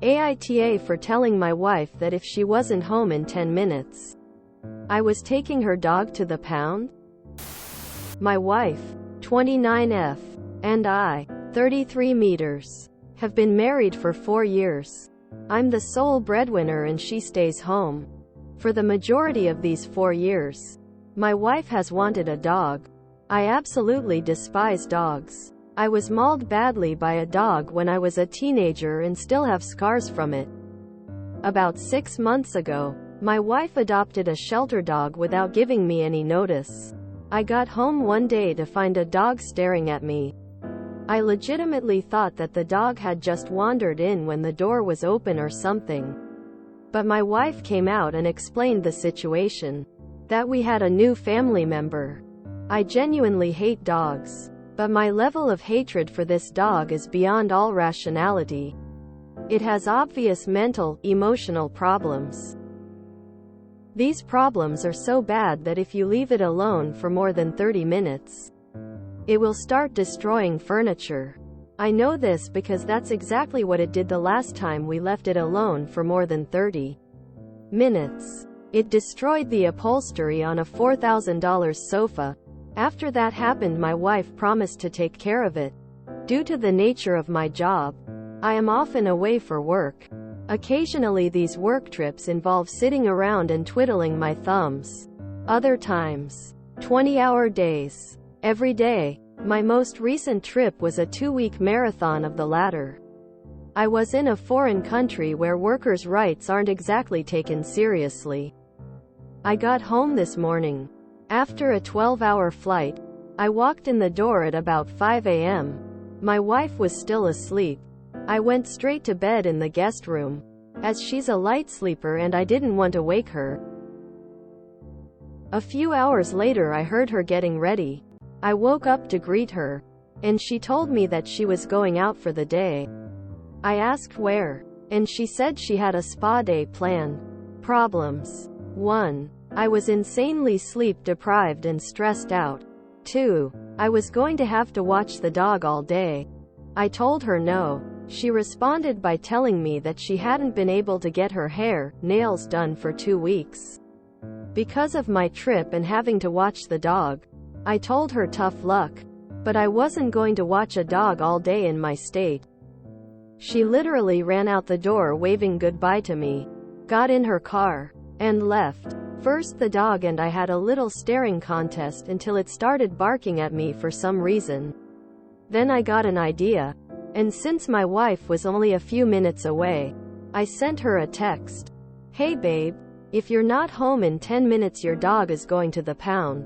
AITA for telling my wife that if she wasn't home in 10 minutes, I was taking her dog to the pound. My wife, 29F, and I, 33 meters, have been married for 4 years. I'm the sole breadwinner and she stays home. For the majority of these 4 years, my wife has wanted a dog. I absolutely despise dogs. I was mauled badly by a dog when I was a teenager and still have scars from it. About 6 months ago, my wife adopted a shelter dog without giving me any notice. I got home one day to find a dog staring at me. I legitimately thought that the dog had just wandered in when the door was open or something. But my wife came out and explained the situation. That we had a new family member. I genuinely hate dogs. But my level of hatred for this dog is beyond all rationality. It has obvious mental, emotional problems. These problems are so bad that if you leave it alone for more than 30 minutes, it will start destroying furniture. I know this because that's exactly what it did the last time we left it alone for more than 30 minutes. It destroyed the upholstery on a $4,000 sofa. After that happened, my wife promised to take care of it. Due to the nature of my job, I am often away for work. Occasionally these work trips involve sitting around and twiddling my thumbs. Other times, 20-hour days. Every day. My most recent trip was a 2-week marathon of the latter. I was in a foreign country where workers' rights aren't exactly taken seriously. I got home this morning. After a 12-hour flight, I walked in the door at about 5 a.m. My wife was still asleep. I went straight to bed in the guest room, as she's a light sleeper and I didn't want to wake her. A few hours later I heard her getting ready. I woke up to greet her, and she told me that she was going out for the day. I asked where, and she said she had a spa day planned. Problems. 1. I was insanely sleep-deprived and stressed out. 2. I was going to have to watch the dog all day. I told her no. She responded by telling me that she hadn't been able to get her hair, nails done for 2 weeks. Because of my trip and having to watch the dog. I told her tough luck. But I wasn't going to watch a dog all day in my state. She literally ran out the door waving goodbye to me, got in her car, and left. First the dog and I had a little staring contest until it started barking at me for some reason. Then I got an idea. And since my wife was only a few minutes away, I sent her a text. Hey babe, if you're not home in 10 minutes your dog is going to the pound.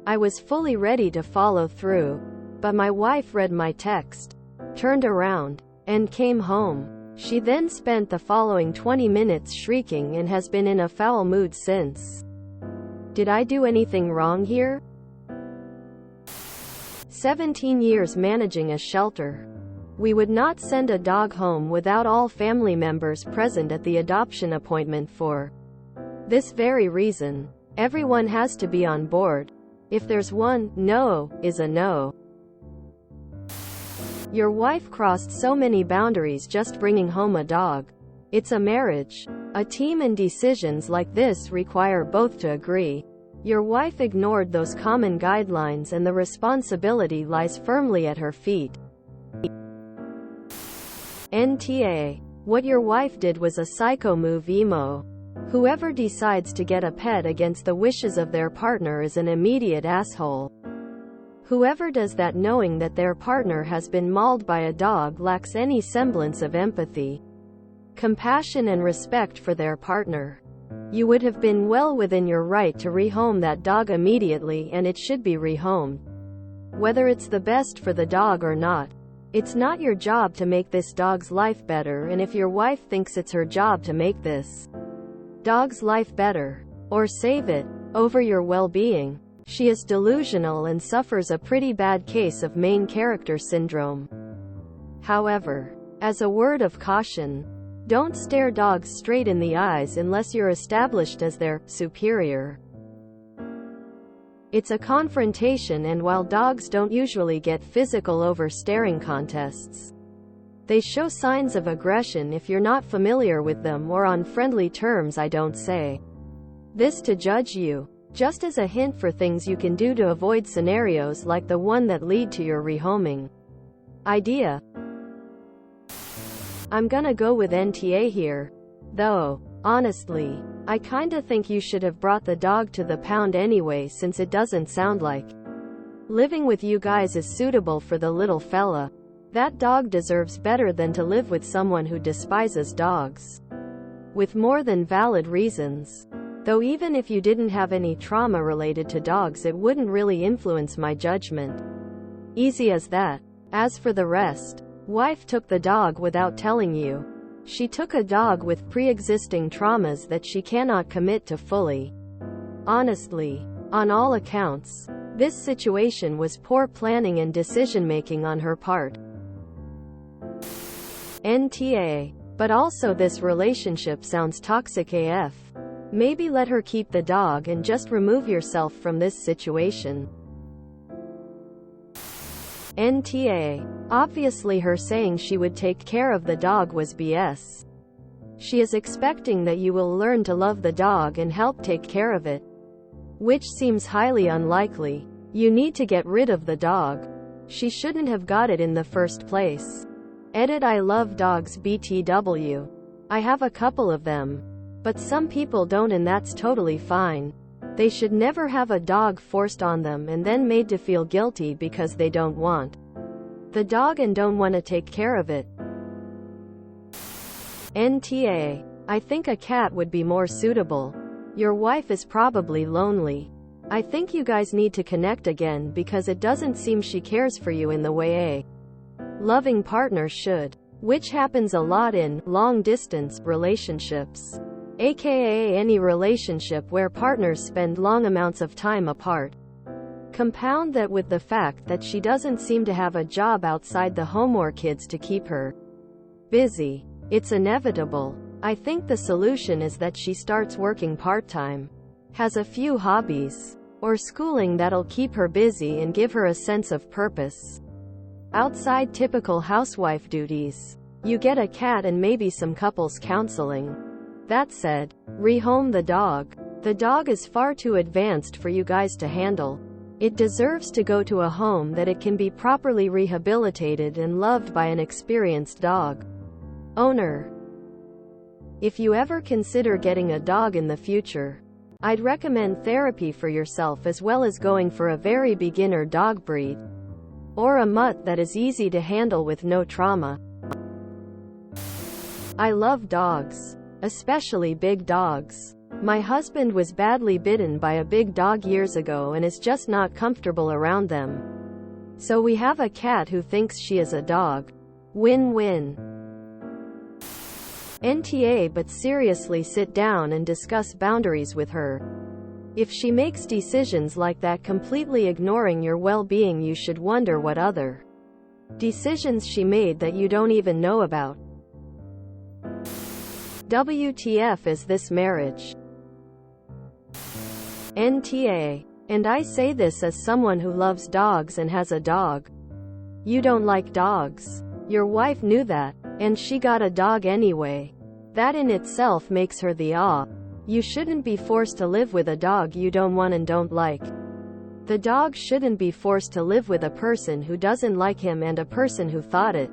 I was fully ready to follow through, but my wife read my text, turned around, and came home. She then spent the following 20 minutes shrieking and has been in a foul mood since. Did I do anything wrong here? 17 years managing a shelter. We would not send a dog home without all family members present at the adoption appointment for this very reason. Everyone has to be on board. If there's one no, is a no. Your wife crossed so many boundaries just bringing home a dog. It's a marriage. A team, and decisions like this require both to agree. Your wife ignored those common guidelines and the responsibility lies firmly at her feet. NTA. What your wife did was a psycho move emo. Whoever decides to get a pet against the wishes of their partner is an immediate asshole. Whoever does that knowing that their partner has been mauled by a dog lacks any semblance of empathy, compassion and respect for their partner. You would have been well within your right to rehome that dog immediately, and it should be rehomed. Whether it's the best for the dog or not, it's not your job to make this dog's life better, and if your wife thinks it's her job to make this dog's life better, or save it, over your well-being, she is delusional and suffers a pretty bad case of main character syndrome. However, as a word of caution, don't stare dogs straight in the eyes unless you're established as their superior. It's a confrontation, and while dogs don't usually get physical over staring contests, They show signs of aggression if you're not familiar with them or on friendly terms. I don't say this to judge you, just as a hint for things you can do to avoid scenarios like the one that lead to your rehoming idea. I'm gonna go with NTA here, though. Honestly, I kinda think you should have brought the dog to the pound anyway, since it doesn't sound like living with you guys is suitable for the little fella. That dog deserves better than to live with someone who despises dogs. With more than valid reasons. Though even if you didn't have any trauma related to dogs, it wouldn't really influence my judgment. Easy as that. As for the rest, wife took the dog without telling you. She took a dog with pre-existing traumas that she cannot commit to fully. Honestly, on all accounts, this situation was poor planning and decision-making on her part. NTA. But also this relationship sounds toxic AF. Maybe let her keep the dog and just remove yourself from this situation. NTA. Obviously her saying she would take care of the dog was BS. She is expecting that you will learn to love the dog and help take care of it, which seems highly unlikely. You need to get rid of the dog. She shouldn't have got it in the first place. Edit. I love dogs BTW. I have a couple of them. But some people don't, and that's totally fine. They should never have a dog forced on them and then made to feel guilty because they don't want the dog and don't want to take care of it. NTA. I think a cat would be more suitable. Your wife is probably lonely. I think you guys need to connect again, because it doesn't seem she cares for you in the way a loving partner should, which happens a lot in long-distance relationships, aka any relationship where partners spend long amounts of time apart. Compound that with the fact that she doesn't seem to have a job outside the home or kids to keep her busy. It's inevitable. I think the solution is that she starts working part-time, has a few hobbies, or schooling that'll keep her busy and give her a sense of purpose outside typical housewife duties. You get a cat and maybe some couples counseling. That said, rehome the dog. The dog is far too advanced for you guys to handle. It deserves to go to a home that it can be properly rehabilitated and loved by an experienced dog owner. If you ever consider getting a dog in the future, I'd recommend therapy for yourself, as well as going for a very beginner dog breed, or a mutt that is easy to handle with no trauma. I love dogs, especially big dogs. My husband was badly bitten by a big dog years ago and is just not comfortable around them. So we have a cat who thinks she is a dog. Win-win. NTA. But seriously, sit down and discuss boundaries with her. If she makes decisions like that completely ignoring your well-being, you should wonder what other decisions she made that you don't even know about. WTF is this marriage? NTA. And I say this as someone who loves dogs and has a dog. You don't like dogs. Your wife knew that, and she got a dog anyway. That in itself makes her the You shouldn't be forced to live with a dog you don't want and don't like. The dog shouldn't be forced to live with a person who doesn't like him and a person who thought it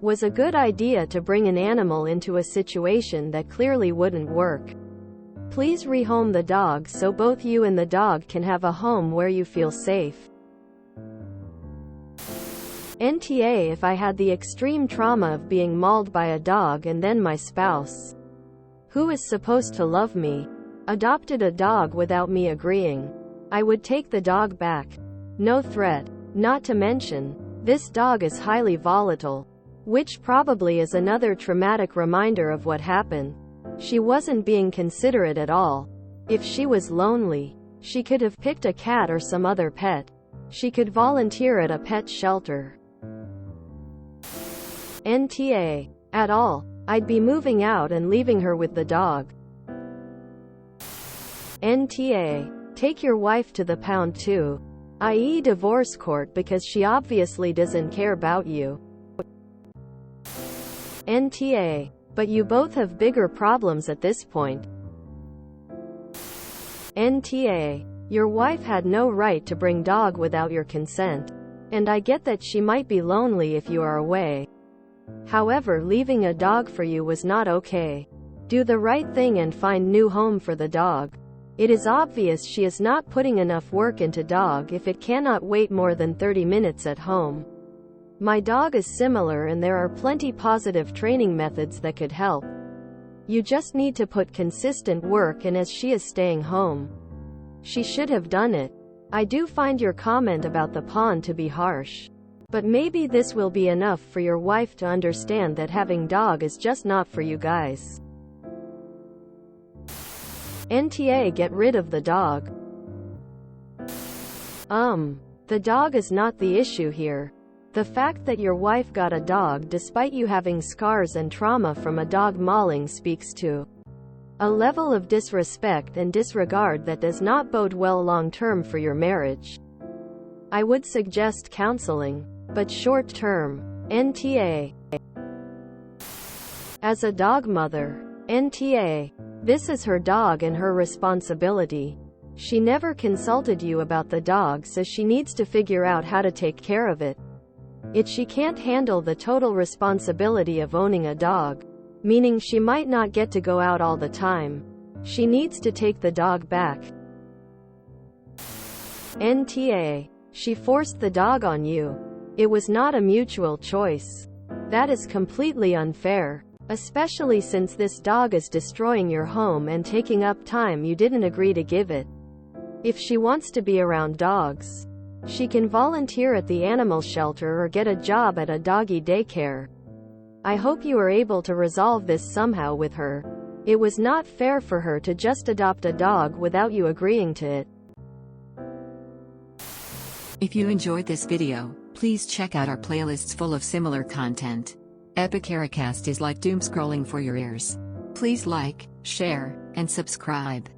was a good idea to bring an animal into a situation that clearly wouldn't work. Please rehome the dog so both you and the dog can have a home where you feel safe. NTA. If I had the extreme trauma of being mauled by a dog and then my spouse, who is supposed to love me, adopted a dog without me agreeing, I would take the dog back. No threat. Not to mention, this dog is highly volatile, which probably is another traumatic reminder of what happened. She wasn't being considerate at all. If she was lonely, she could have picked a cat or some other pet. She could volunteer at a pet shelter. NTA. At all. I'd be moving out and leaving her with the dog. NTA. Take your wife to the pound too. I.e. divorce court, because she obviously doesn't care about you. NTA. But you both have bigger problems at this point. NTA. Your wife had no right to bring dog without your consent. And I get that she might be lonely if you are away. However, leaving a dog for you was not okay. Do the right thing and find new home for the dog. It is obvious she is not putting enough work into dog if it cannot wait more than 30 minutes at home. My dog is similar and there are plenty positive training methods that could help. You just need to put consistent work in as she is staying home. She should have done it. I do find your comment about the pond to be harsh. But maybe this will be enough for your wife to understand that having dog is just not for you guys. NTA. Get rid of the dog. The dog is not the issue here. The fact that your wife got a dog despite you having scars and trauma from a dog mauling speaks to a level of disrespect and disregard that does not bode well long-term for your marriage. I would suggest counseling, but short-term. NTA. As a dog mother. NTA. This is her dog and her responsibility. She never consulted you about the dog, so she needs to figure out how to take care of it. She can't handle the total responsibility of owning a dog, meaning she might not get to go out all the time. She needs to take the dog back. NTA. She forced the dog on you. It was not a mutual choice. That is completely unfair. Especially since this dog is destroying your home and taking up time you didn't agree to give it. If she wants to be around dogs, she can volunteer at the animal shelter or get a job at a doggy daycare. I hope you are able to resolve this somehow with her. It was not fair for her to just adopt a dog without you agreeing to it. If you enjoyed this video, please check out our playlists full of similar content. AmITheAsshole is like doom scrolling for your ears. Please like, share, and subscribe.